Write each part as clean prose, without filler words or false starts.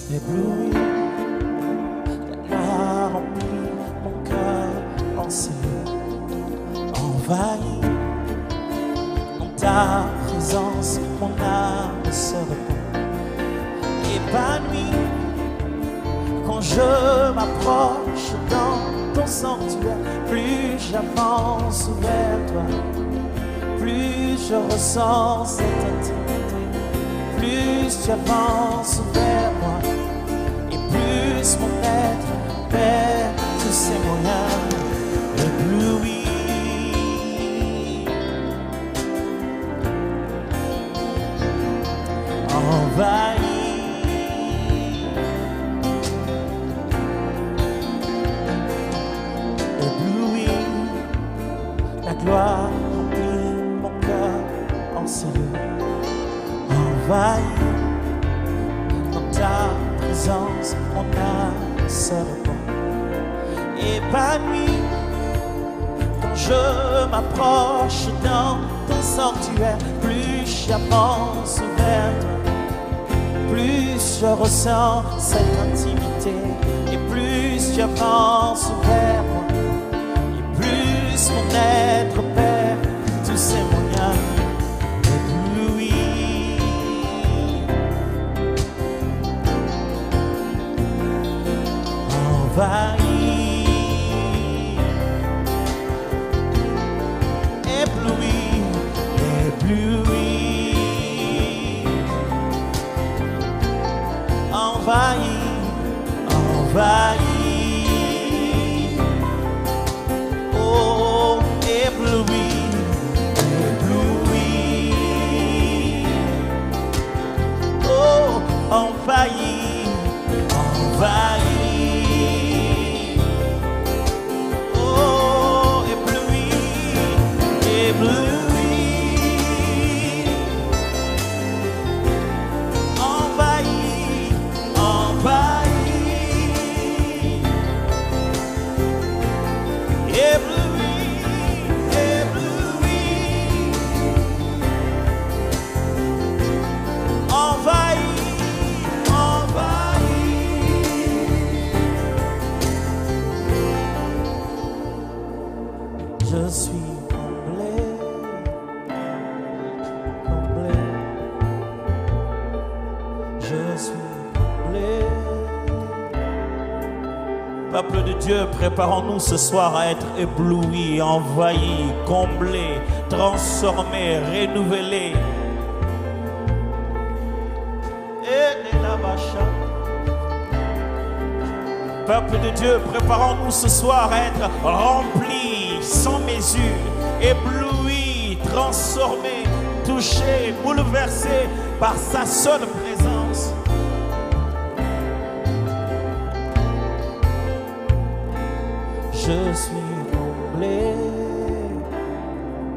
ébloui, ta gloire remplit mon cœur enseigne, envahi, dans ta présence, mon âme se repose, épanouie, quand je m'approche dans ton sanctuaire, plus j'avance vers toi, plus je ressens cette intimité, plus tu avances vers moi, et plus mon être perd tous ses moyens, ébloui. Envahi, ébloui, la gloire remplit mon cœur enseigne, envahi, dans ta présence, mon âme se repose, épanoui, quand je m'approche dans ton sanctuaire, plus j'avance vers toi, plus je ressens cette intimité, et plus tu avances vers moi, et plus mon être perd tous ses moyens, ébloui. Envahi, ébloui, ébloui. Envahi, envahi, oh, ébloui, ébloui, oh, envahi, envahi, oh, ébloui, ébloui. Je suis comblé, comblé, je suis comblé. Peuple de Dieu, préparons-nous ce soir à être éblouis, envahis, comblés, transformés, renouvelés. Peuple de Dieu, préparons-nous ce soir à être remplis, sans mesure, éblouis, transformés, touchés, bouleversés par sa seule présence. Je suis comblé,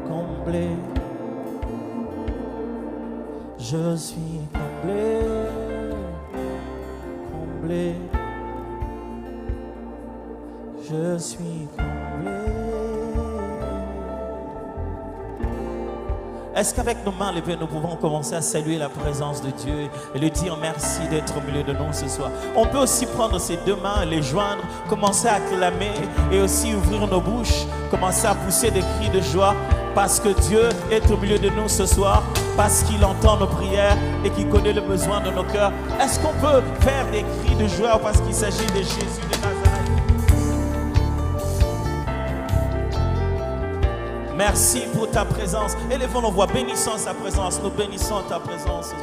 comblé. Je suis comblé, comblé. Je suis comblé. Est-ce qu'avec nos mains levées, nous pouvons commencer à saluer la présence de Dieu et lui dire merci d'être au milieu de nous ce soir? On peut aussi prendre ces deux mains, les joindre, commencer à acclamer et aussi ouvrir nos bouches, commencer à pousser des cris de joie parce que Dieu est au milieu de nous ce soir, parce qu'il entend nos prières et qu'il connaît le besoin de nos cœurs. Est-ce qu'on peut faire des cris de joie parce qu'il s'agit de Jésus de Nazareth? Merci pour ta présence. Élevons nos voix, bénissons sa présence. Nous bénissons ta présence.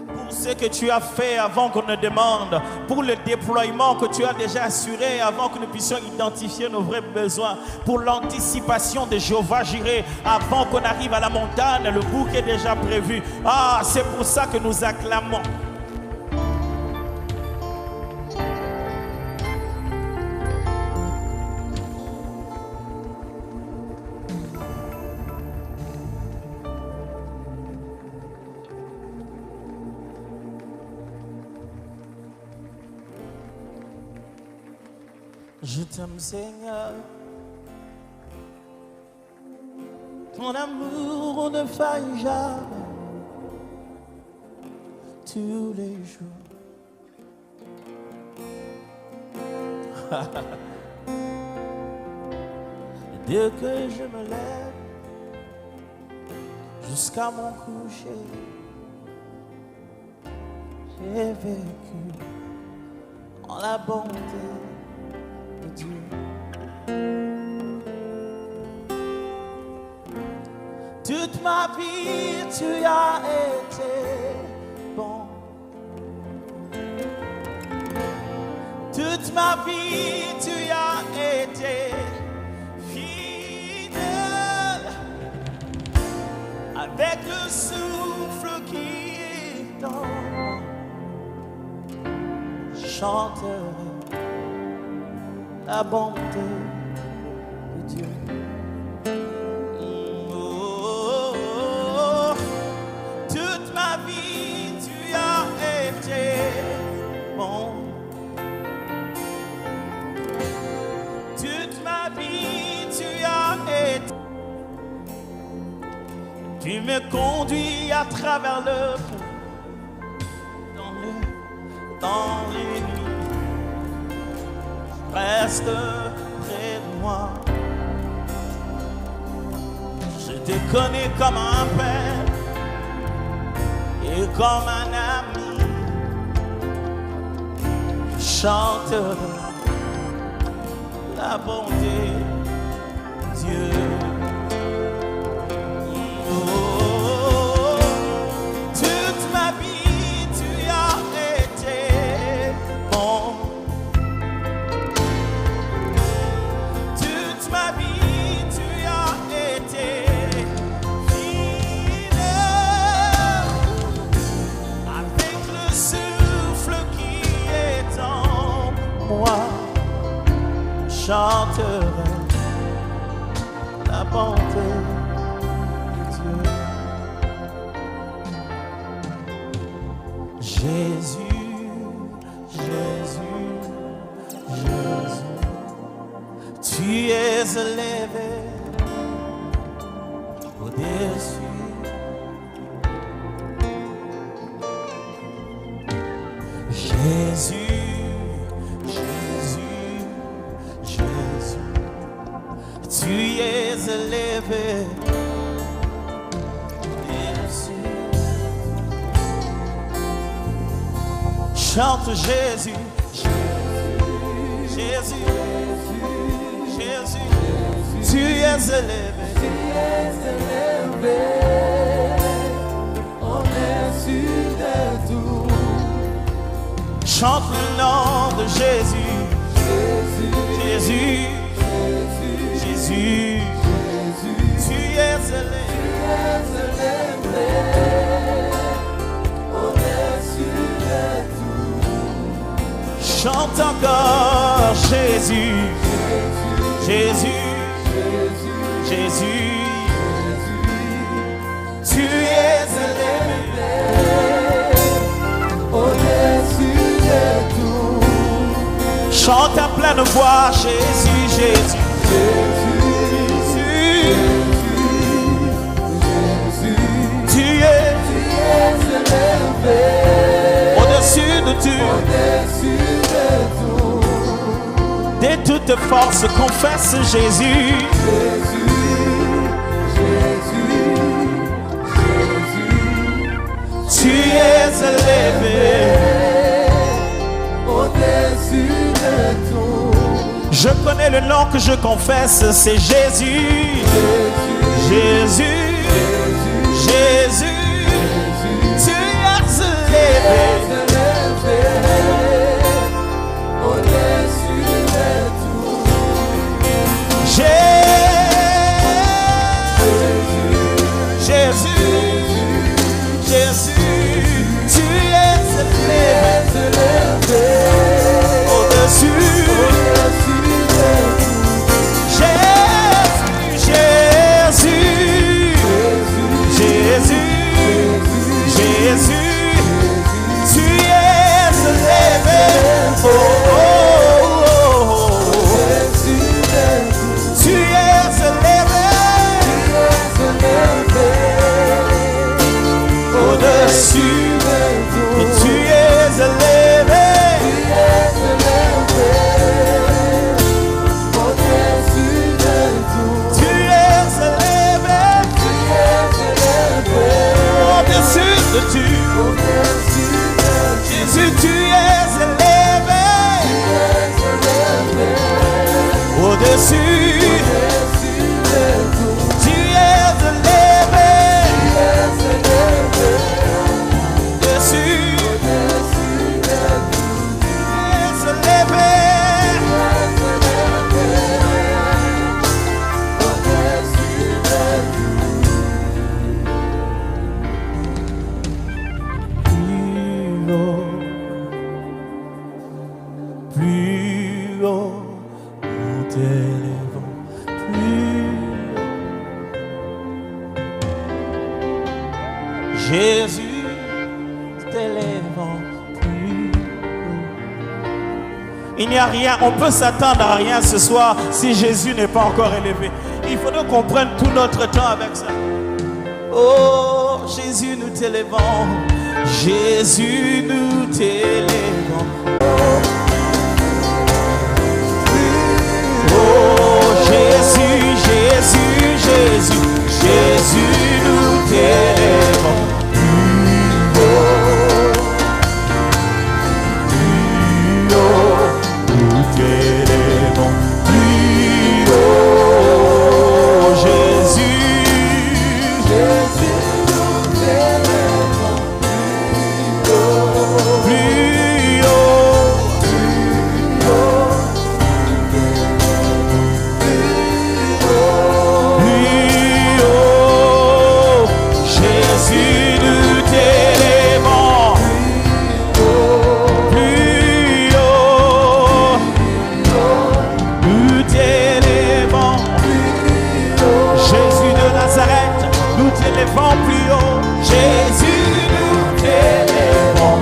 Pour ce que tu as fait avant qu'on ne demande, pour le déploiement que tu as déjà assuré avant que nous puissions identifier nos vrais besoins, pour l'anticipation de Jéhovah Jireh avant qu'on arrive à la montagne, le bouc est déjà prévu. Ah, c'est pour ça que nous acclamons. Je t'aime Seigneur, ton amour ne faille jamais, tous les jours. Dès que je me lève jusqu'à mon coucher, j'ai vécu en la bonté de Dieu. Toute ma vie, tu as été bon. Toute ma vie, tu as été fidèle. Avec le souffle qui est dans moi, je chanterai la bonté de Dieu. Toute ma vie, tu as été bon. Toute ma vie, tu as été. Tu me conduis à travers le feu, dans les nuits. Reste près de moi. Je te connais comme un père et comme un ami. Je chanterai la bonté de Dieu. Oh, toute ma vie, tu as été bon. Toute ma vie, tu as été fidèle. Avec le souffle qui est en moi, chanterai la bonté de Dieu. Jésus, Jésus, Jésus, tu es élevé au-dessus. Jésus, Jésus, Jésus, tu es élevé au-dessus. Chante Jésus, Jésus, Jésus, tu es élevé. Au-dessus de tout. Chante le nom de Jésus, Jésus, Jésus, tu es élevé. Au-dessus de tout. Chante encore Jésus, Jésus, Jésus, tu es élevé. Au-dessus de tout. Chante à pleine voix Jésus, Jésus, Jésus, tu es élevé. au-dessus de tout. Au-dessus de tout. De toute force confesse Jésus. Tu es élevé au-dessus de tout. Je connais le nom que je confesse, c'est Jésus. Jésus, Jésus, tu es élevé au-dessus de tout. Jésus, Jésus, tu es élevé au-dessus de tout. Jésus, Jésus, Jésus, tu es élevé. Oh, oh, oh, oh. Tu es élevé au-dessus de au-dessus. au-dessus de tout. Jésus, tu es élevé. Au-dessus. Au-dessus de tout. Tu es élevé. Au-dessus. Au-dessus de tout. Tu es élevé. Au-dessus de tout. Plus haut, nous t'élèvons, plus haut. Jésus, t'élèvons plus haut. Il n'y a rien, on peut s'attendre à rien ce soir si Jésus n'est pas encore élevé. Il faudrait qu'on prenne tout notre temps avec ça. Oh, Jésus, nous t'élèvons. Jésus, nous t'élèvons. Oh, Jésus, Jésus, Jésus, Jésus, nous t'élèvons. Plus haut, nous t'élèvons. Plus haut, Jésus, Jésus, nous t'élèvons. plus haut. Plus haut, Jésus, nous t'élèvons. Plus haut, nous t'élèvons. Jésus de Nazareth, nous t'élèvons plus haut. Jésus, nous t'élèvons.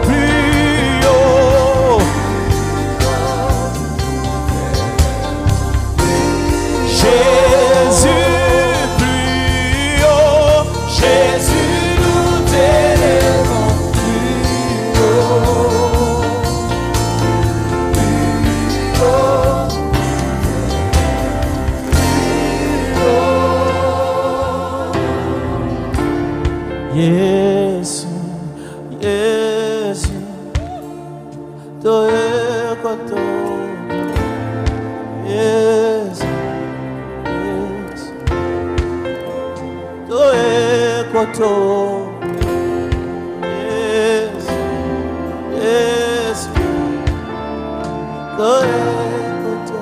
Plus haut. Jésus, plus haut, Jésus, nous t'élèvons. Plus haut. Yesu, Yesu, toe koto. Yesu, Yesu, toe koto. Yesu, Yesu, toe koto.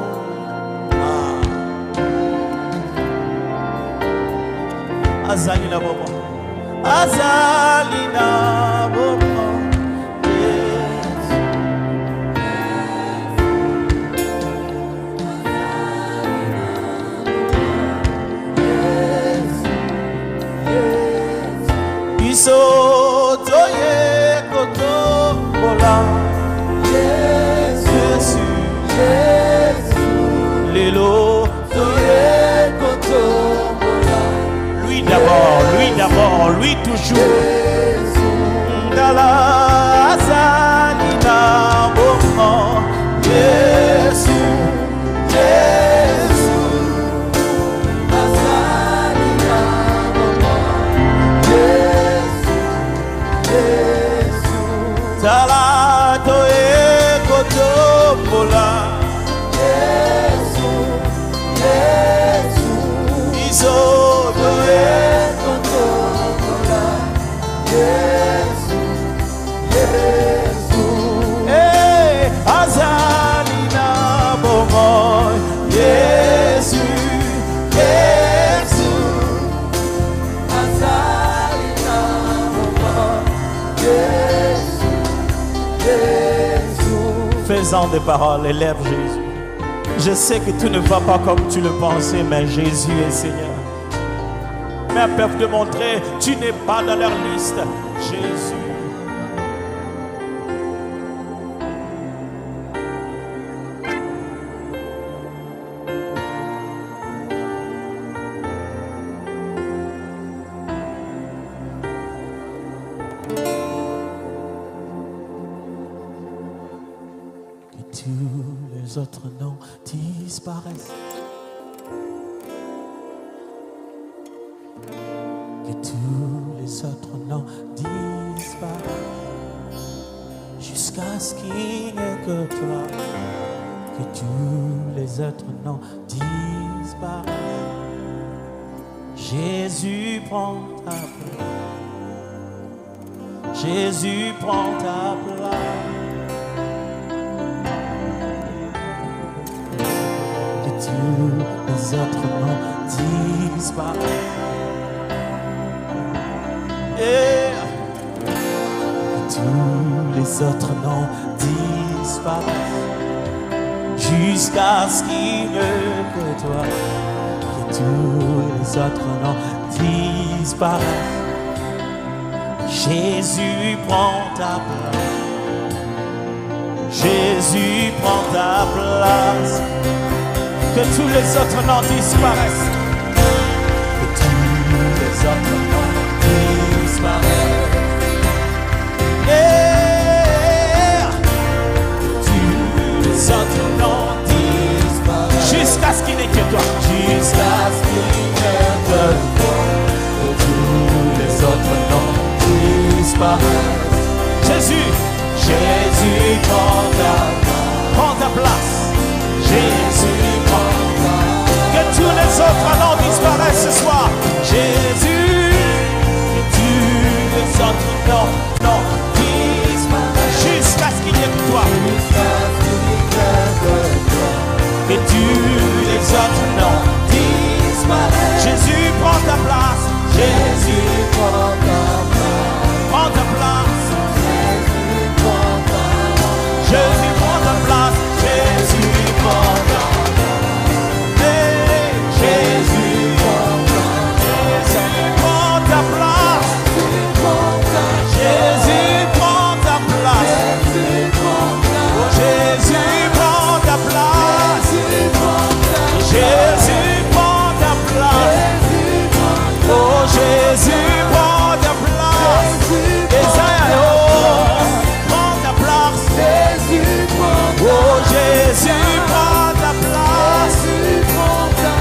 Azali na bomo. Azali na bomo. Yesu. Iso toye koto bola. Jésus, Lélo, Toye koto bola. lui d'abord, lui toujours. Ndala azali na bomo. Jésus, Jésus. Azali na bomo. Jésus. Tala toye koto bola. Iso toye Koto bola. Hey, azali na bomo. Jésus, Jésus. Azali na bomo. Fais-en des paroles, élève Jésus. Je sais que tout ne va pas comme tu le pensais, mais Jésus est Seigneur. Mais peuvent te montrer, tu n'es pas dans leur liste. Jésus. Tous les autres noms disparaissent. Que tous autres noms disparaissent. Jusqu'à ce qu'il n'y ait que toi, que tous les autres noms disparaissent. Jésus prend ta place. Jésus prend ta place. Que tous les autres noms disparaissent. Et tous les autres noms disparaissent. Jusqu'à ce qu'il n'y ait que toi. Que tous les autres noms disparaissent. Jésus prend ta place. Jésus prend ta place. Que tous les autres noms disparaissent. Que tous les autres noms disparaissent. Yeah. Tous les autres noms disparaissent. Jusqu'à ce qu'il n'ait que toi. Jusqu'à ce qu'il n'ait que toi. Que tous les autres noms disparaissent. Jésus, Jésus prend ta place. Jésus prend ta place. Que tous les autres noms disparaissent ce soir. Jésus, que tous les autres noms disparaissent. Jusqu'à ce qu'il n'y ait que toi. Que tous les autres noms disparaissent. Jésus prend ta place. Jésus prend ta place. Prends ta place. Jésus prend ta place. Jésus prend ta place. Jésus prend ta place. Hey, Jésus prend ta place. Jésus prend ta place. Jésus prend ta place. Jésus prend ta place. Jésus prend ta place. Oh Jésus prend ta place. Esaïe, oh, prends ta place. Oh Jésus prend ta place.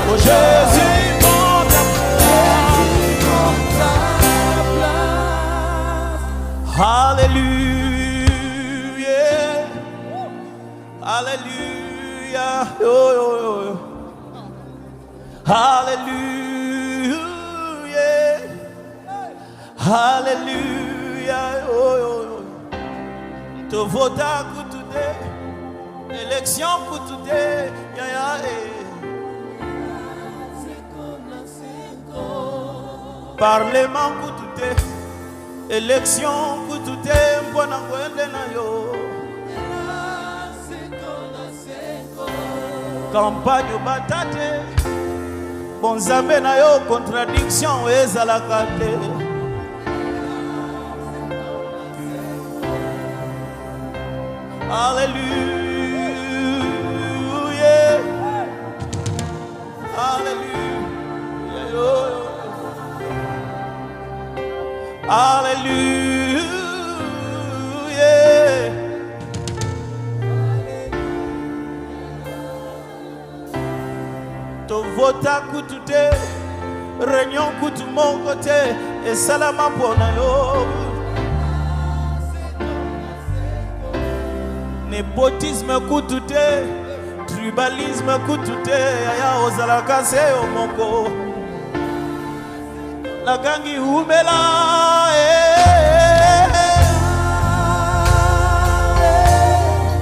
Oh Jésus prend ta place. Alléluia. Alléluia. Oh, oh, oh. Alléluia. Alléluia. Oh, oh, oh. Te vota kutude. Élection kutude. Ya ya Parlement kutude. Élection kutude. Mbona ngwende na yo. Campagne batate. Bonzambe na yo contradiction ezalaka te. Alléluia. Alléluia. Alléluia. To vota kutute, réunion kutu mon côté, et salama pona yo. Népotisme kutute, tribalisme kutute, aya ozalaka se omoko. La gangi umela,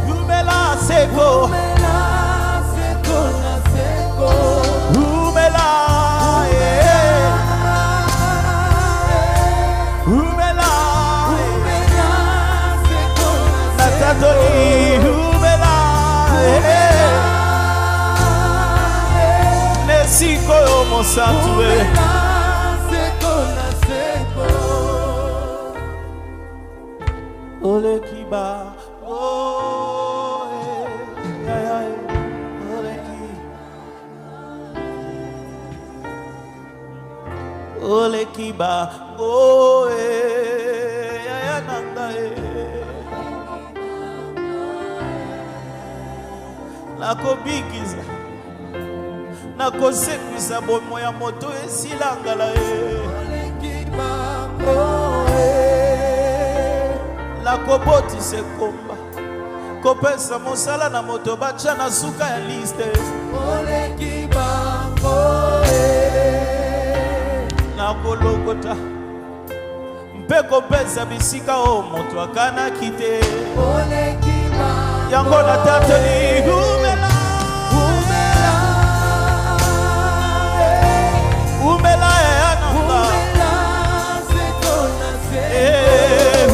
umela seko. Nesiko yo mosatue ole kiba oh ay ay ole ki ole kiba oh ay nanda la kobikiza nakosekwisa bomo ya moto esilangala nakobotisa ekomba kopesa mosala na moto batya na suka ya liste oleki bango nakolokota mpe kopesa bisika o moto akanaki te oleki bango yango natatoli umela umela ya nanga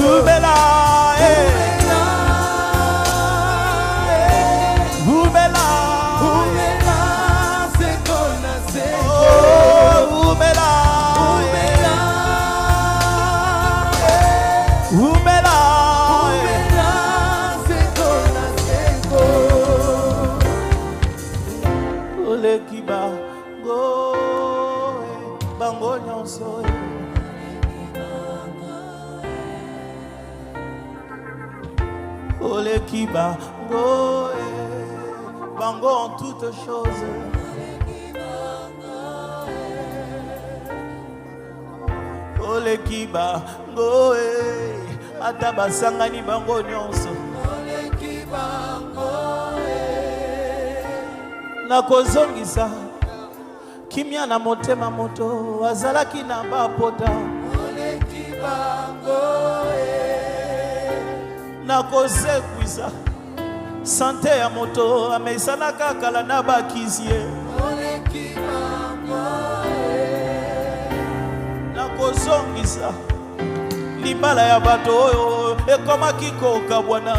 umela bango nyonso oleki bango bango en toutes choses oleki bango ata basangani bango nyonso oleki bango nakozongisa kimia na motema moto azalaki na bapota oleki bango nakosekwisa sante ya moto amesanaka kala na bakizie oleki bango nakozongisa libala ya bato oyo ekomaki kokabwana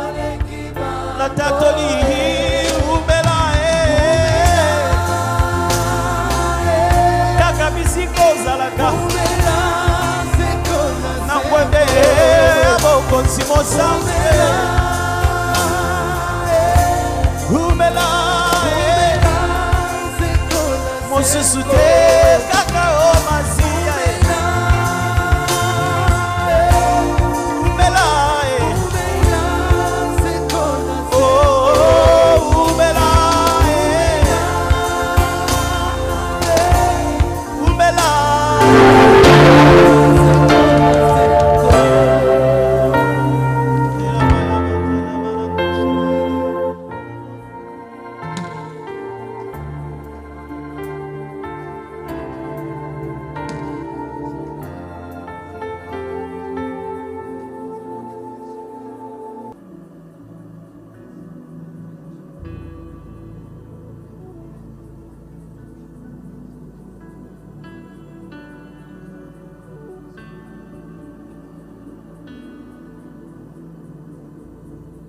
oleki bango natatoli umela kaka bisika ozalaka na kwende abokonzi mosanze umela mosusu te kaka o masiya umela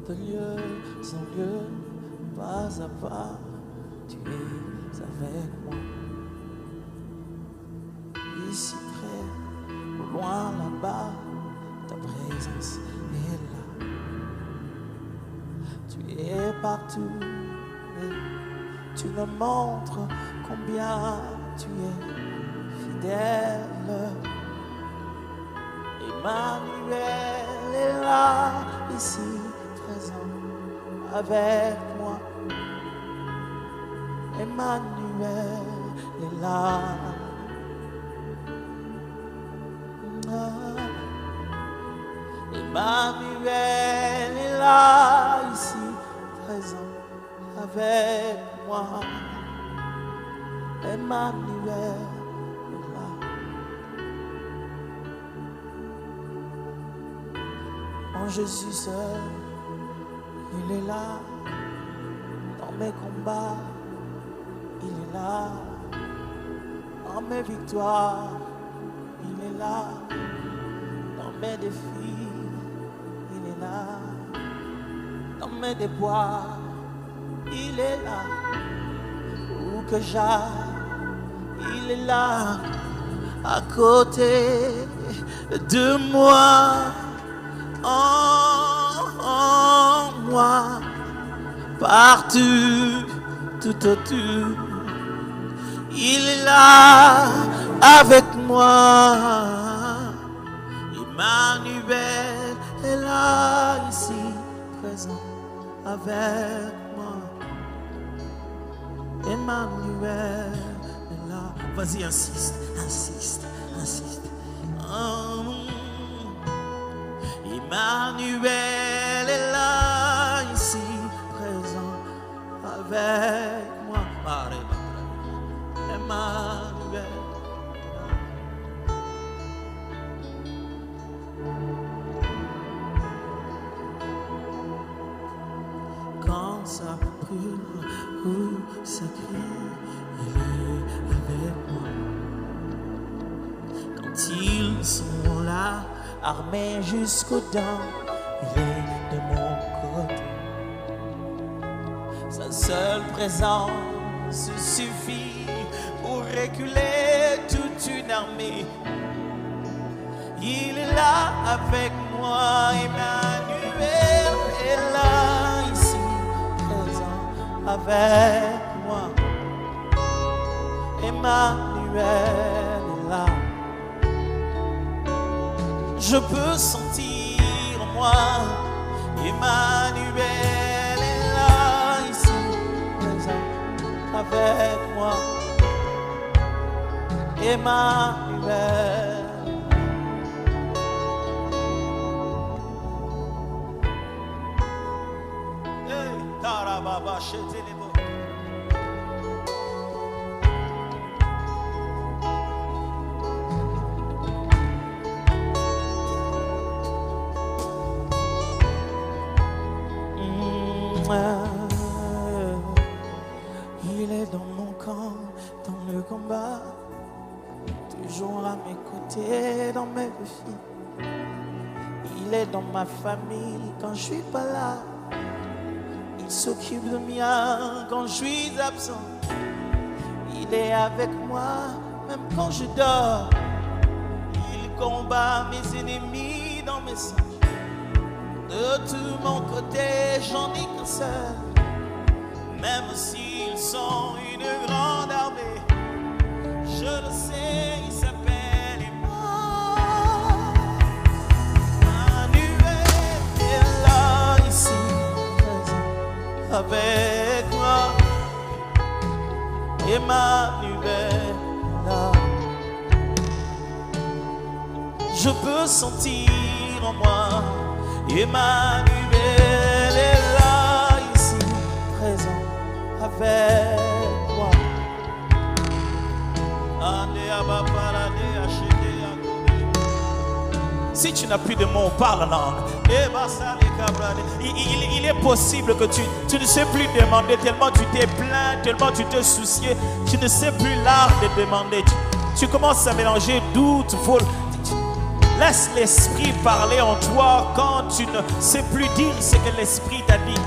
de lieu en lieu, pas à pas, tu es avec moi. Ici près, ou loin là-bas, ta présence est là. Tu es partout, et tu me montres combien tu es fidèle. Emmanuel est là, ici présent avec moi. Emmanuel est là. Emmanuel est là, ici présent avec moi. Emmanuel est là. En Jésus seul, il est là. Dans mes combats, il est là. Dans mes victoires, il est là. Dans mes défis, il est là. Dans mes déboires, il est là. Où que j'aille, il est là. À côté de moi, en moi, partout, tout autour. Il est là avec moi. Emmanuel est là, ici, présent avec moi. Emmanuel est là. Vas-y, insiste, insiste, insiste. Emmanuel Emmanuel est là, ici, présent avec moi. Emmanuel. Quand ça brûle ou ça crie, il est avec moi. Quand ils sont là, armés jusqu'aux dents, il est de mon côté. Sa seule présence suffit pour reculer toute une armée. Il est là avec moi, Emmanuel est là, ici, présent avec moi. Emmanuel est là. Je peux sentir en moi, Emmanuel est là, ici, présent avec moi. Emmanuel. Hey, Tarababa, Chetelebo. Il est dans mon camp, dans le combat, toujours à mes côtés dans mes défis. Il est dans ma famille quand je suis pas là. Il s'occupe de moi quand je suis absent. Il est avec moi même quand je dors. Il combat mes ennemis dans mes songes. De tout mon côté, j'en ai qu'un seul. Même s'ils sont une grande armée, je le sais, il s'appelle Emmanuel est là, ici, présent avec moi. Emmanuel là. Je peux sentir en moi, Emmanuel est là, ici, présent avec moi. Si tu n'as plus de mots, parle en langue. Il est possible que tu ne sais plus demander, tellement tu t'es plaint, tellement tu te souciais, tu ne sais plus l'art de demander. Tu commences à mélanger doute, vol. Laisse l'esprit parler en toi quand tu ne sais plus dire ce que l'esprit t'a dit.